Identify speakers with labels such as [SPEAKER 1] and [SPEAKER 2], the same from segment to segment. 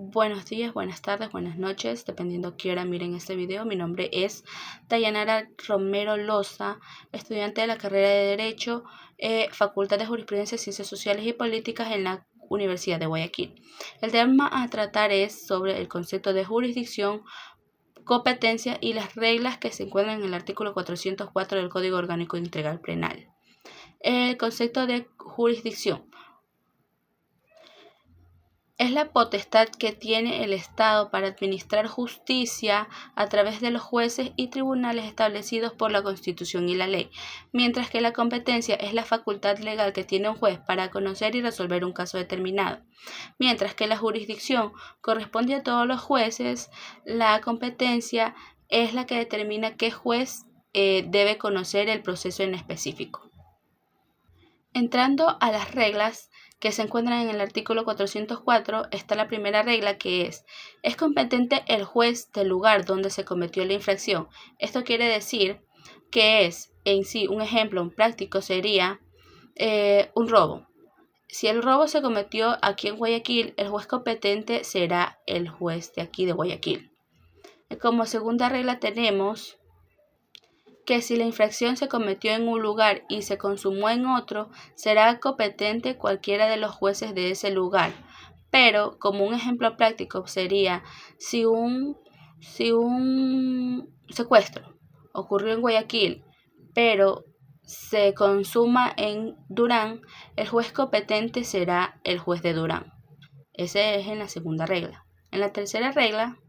[SPEAKER 1] Buenos días, buenas tardes, buenas noches, dependiendo qué hora miren este video. Mi nombre es Dayanara Romero Loza, estudiante de la carrera de Derecho, Facultad de Jurisprudencia, Ciencias Sociales y Políticas en la Universidad de Guayaquil. El tema a tratar es sobre el concepto de jurisdicción, competencia y las reglas que se encuentran en el artículo 404 del Código Orgánico Integral Penal. El concepto de jurisdicción es la potestad que tiene el Estado para administrar justicia a través de los jueces y tribunales establecidos por la Constitución y la ley, mientras que la competencia es la facultad legal que tiene un juez para conocer y resolver un caso determinado. Mientras que la jurisdicción corresponde a todos los jueces, la competencia es la que determina qué juez debe conocer el proceso en específico. Entrando a las reglas que se encuentran en el artículo 404, está la primera regla que es competente el juez del lugar donde se cometió la infracción. Esto quiere decir que en sí, un ejemplo práctico sería un robo. Si el robo se cometió aquí en Guayaquil, el juez competente será el juez de aquí de Guayaquil. Como segunda regla tenemos que si la infracción se cometió en un lugar y se consumó en otro, será competente cualquiera de los jueces de ese lugar. Pero, como un ejemplo práctico sería, si un secuestro ocurrió en Guayaquil, pero se consuma en Durán, el juez competente será el juez de Durán. Esa es en la segunda regla. En la tercera regla,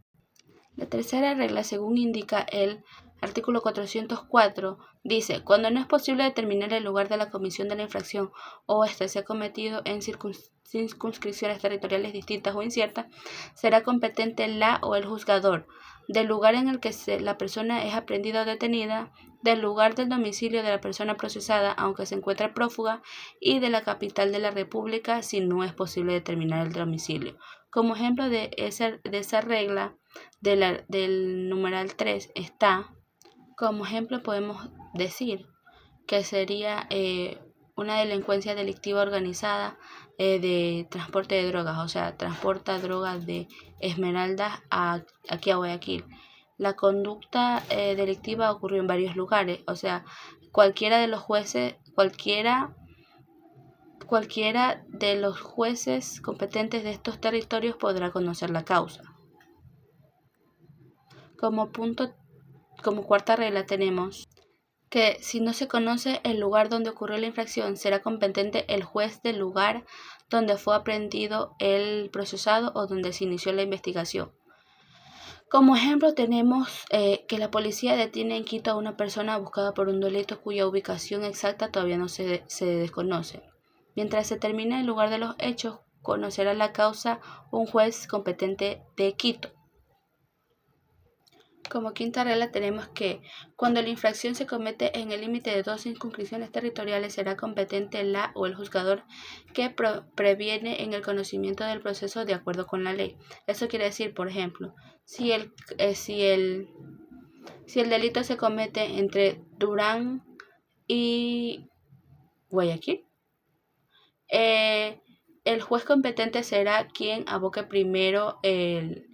[SPEAKER 1] según indica el artículo 404, dice: cuando no es posible determinar el lugar de la comisión de la infracción o ésta se ha cometido en circunscripciones territoriales distintas o inciertas, será competente la o el juzgador del lugar en el que la persona es aprehendida o detenida, del lugar del domicilio de la persona procesada, aunque se encuentre prófuga, y de la capital de la República si no es posible determinar el domicilio. Como ejemplo de esa regla del numeral 3 está, como ejemplo podemos decir que sería una delincuencia delictiva organizada de transporte de drogas, o sea, transporta drogas de Esmeraldas aquí a Guayaquil. La conducta delictiva ocurrió en varios lugares, o sea, cualquiera de los jueces competentes de estos territorios podrá conocer la causa. Como cuarta regla tenemos que si no se conoce el lugar donde ocurrió la infracción, será competente el juez del lugar donde fue aprehendido el procesado o donde se inició la investigación. Como ejemplo tenemos que la policía detiene en Quito a una persona buscada por un delito cuya ubicación exacta todavía no se desconoce. Mientras se termine el lugar de los hechos, conocerá la causa un juez competente de Quito. Como quinta regla tenemos que cuando la infracción se comete en el límite de 2 circunscripciones territoriales, será competente la o el juzgador que previene en el conocimiento del proceso de acuerdo con la ley. Eso quiere decir, por ejemplo, si el delito se comete entre Durán y Guayaquil, el juez competente será quien aboque primero el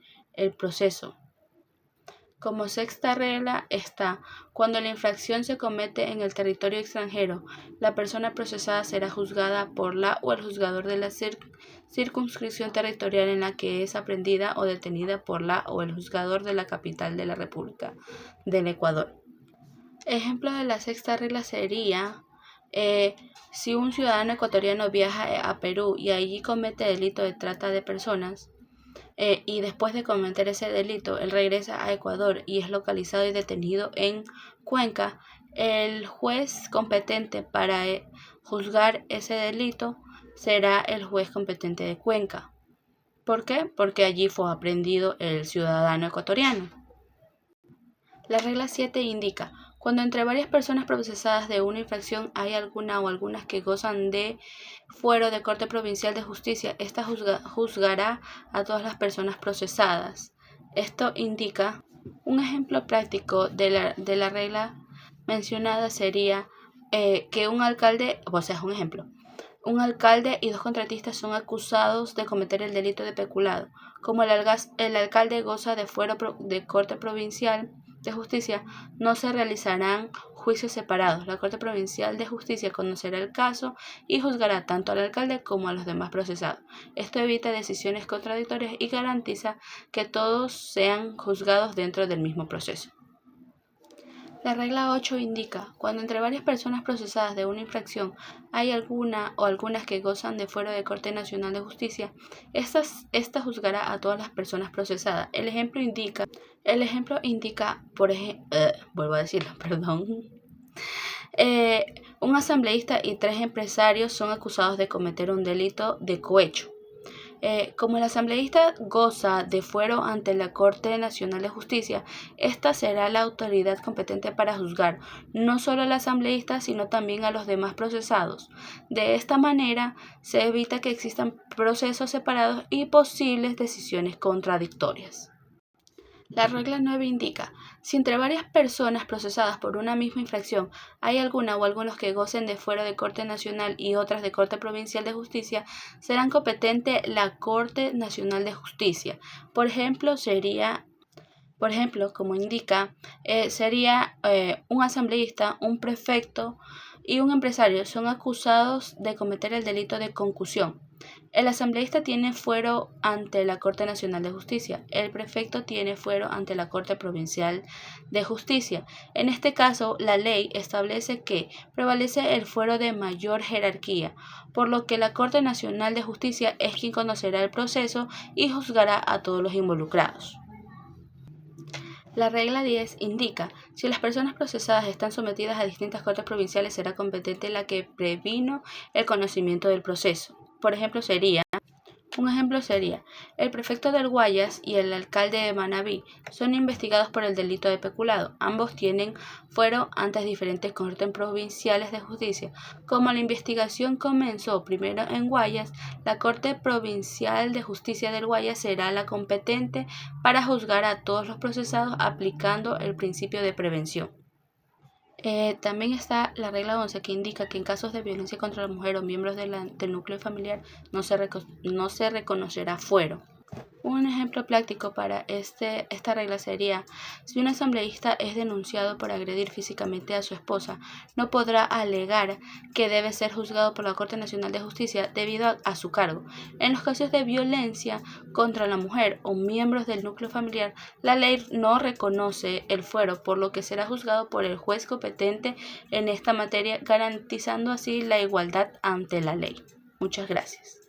[SPEAKER 1] proceso. Como sexta regla está, cuando la infracción se comete en el territorio extranjero, la persona procesada será juzgada por la o el juzgador de la circunscripción territorial en la que es aprehendida o detenida por la o el juzgador de la capital de la República del Ecuador. Ejemplo de la sexta regla sería, si un ciudadano ecuatoriano viaja a Perú y allí comete delito de trata de personas, y después de cometer ese delito, él regresa a Ecuador y es localizado y detenido en Cuenca, el juez competente para juzgar ese delito será el juez competente de Cuenca. ¿Por qué? Porque allí fue aprehendido el ciudadano ecuatoriano. La regla 7 indica: cuando entre varias personas procesadas de una infracción hay alguna o algunas que gozan de fuero de Corte Provincial de Justicia, esta juzgará a todas las personas procesadas. Esto indica, un ejemplo práctico de la regla mencionada sería que un alcalde, o sea, es un ejemplo, un alcalde y 2 contratistas son acusados de cometer el delito de peculado. Como el alcalde goza de fuero de Corte Provincial de Justicia, no se realizarán juicios separados. La Corte Provincial de Justicia conocerá el caso y juzgará tanto al alcalde como a los demás procesados. Esto evita decisiones contradictorias y garantiza que todos sean juzgados dentro del mismo proceso. La regla 8 indica, cuando entre varias personas procesadas de una infracción hay alguna o algunas que gozan de fuero de Corte Nacional de Justicia, esta juzgará a todas las personas procesadas. El ejemplo indica, vuelvo a decirlo, perdón. Un asambleísta y 3 empresarios son acusados de cometer un delito de cohecho. Como el asambleísta goza de fuero ante la Corte Nacional de Justicia, esta será la autoridad competente para juzgar no solo al asambleísta, sino también a los demás procesados. De esta manera, se evita que existan procesos separados y posibles decisiones contradictorias. La regla 9 indica, si entre varias personas procesadas por una misma infracción hay alguna o algunos que gocen de fuero de Corte Nacional y otras de Corte Provincial de Justicia, serán competente la Corte Nacional de Justicia. Por ejemplo, como indica, sería un asambleísta, un prefecto y un empresario son acusados de cometer el delito de concusión. El asambleísta tiene fuero ante la Corte Nacional de Justicia. El prefecto tiene fuero ante la Corte Provincial de Justicia. En este caso, la ley establece que prevalece el fuero de mayor jerarquía, por lo que la Corte Nacional de Justicia es quien conocerá el proceso y juzgará a todos los involucrados. La regla 10 indica, si las personas procesadas están sometidas a distintas cortes provinciales, será competente la que previno el conocimiento del proceso. Un ejemplo sería, el prefecto del Guayas y el alcalde de Manabí son investigados por el delito de peculado. Ambos tienen fuero ante diferentes cortes provinciales de justicia. Como la investigación comenzó primero en Guayas, la Corte Provincial de Justicia del Guayas será la competente para juzgar a todos los procesados aplicando el principio de prevención. También está la regla 11 que indica que en casos de violencia contra la mujer o miembros del núcleo familiar no se reconocerá fuero. Un ejemplo práctico para esta regla sería, si un asambleísta es denunciado por agredir físicamente a su esposa, no podrá alegar que debe ser juzgado por la Corte Nacional de Justicia debido a su cargo. En los casos de violencia contra la mujer o miembros del núcleo familiar, la ley no reconoce el fuero, por lo que será juzgado por el juez competente en esta materia, garantizando así la igualdad ante la ley. Muchas gracias.